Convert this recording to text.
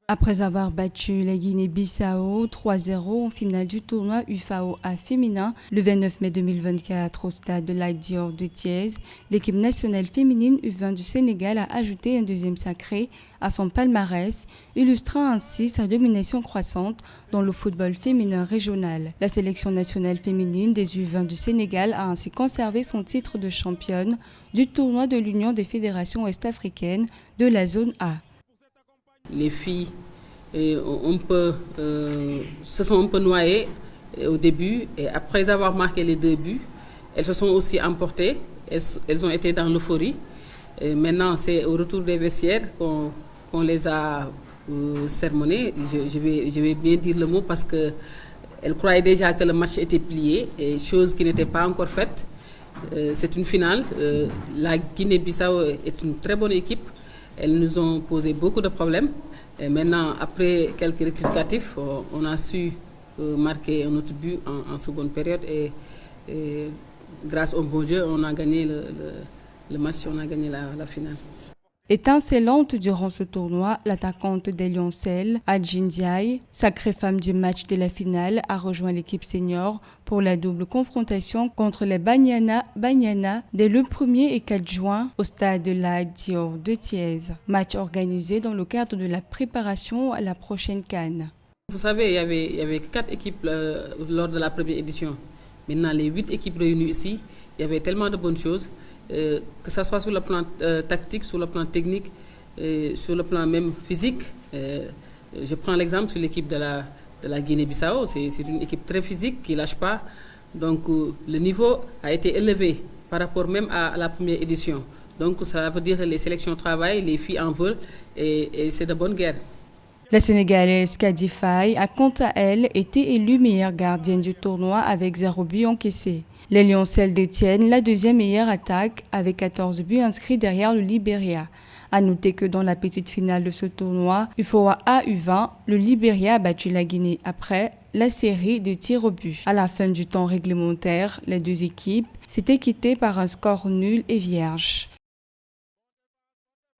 Après avoir battu la Guinée-Bissau 3-0 en finale du tournoi UFAO A féminin le 29 mai 2024 au stade de Lat Dior de Thiès, l'équipe nationale féminine U20 du Sénégal a ajouté un deuxième sacré à son palmarès, illustrant ainsi sa domination croissante dans le football féminin régional. La sélection nationale féminine des U20 du Sénégal a ainsi conservé son titre de championne du tournoi de l'Union des fédérations ouest-africaines de la zone A. Les filles se sont un peu noyées au début et après avoir marqué les deux buts, elles se sont aussi emportées, elles ont été dans l'euphorie. Maintenant, c'est au retour des vestiaires qu'on les a sermonnées. Je vais bien dire le mot parce qu'elles croyaient déjà que le match était plié, et chose qui n'était pas encore faite. C'est une finale. La Guinée-Bissau est une très bonne équipe. Elles nous ont posé beaucoup de problèmes. Et maintenant, après quelques rectificatifs, on a su marquer un autre but en seconde période. Et grâce au bon jeu, on a gagné le match, on a gagné la finale. Étincelante durant ce tournoi, l'attaquante des Lioncelles, Adjin Ndiaye, sacrée femme du match de la finale, a rejoint l'équipe senior pour la double confrontation contre les Banyana dès le 1er et 4 juin au stade de Lat Dior de Thiès. Match organisé dans le cadre de la préparation à la prochaine CAN. Vous savez, il y avait 4 équipes lors de la première édition. Maintenant, les 8 équipes réunies ici, il y avait tellement de bonnes choses, que ce soit sur le plan tactique, sur le plan technique, sur le plan même physique. Je prends l'exemple sur l'équipe de la Guinée-Bissau. C'est une équipe très physique qui ne lâche pas. Donc le niveau a été élevé par rapport même à la première édition. Donc ça veut dire que les sélections travaillent, les filles en veulent et c'est de bonne guerre. La Sénégalaise Kadi Faye a quant à elle été élue meilleure gardienne du tournoi avec 0 but encaissé. Les Lioncelles détiennent la deuxième meilleure attaque avec 14 buts inscrits derrière le Libéria. À noter que dans la petite finale de ce tournoi, UFAO A U20, le Libéria a battu la Guinée après la série de tirs au but. À la fin du temps réglementaire, les deux équipes s'étaient quittées par un score nul et vierge.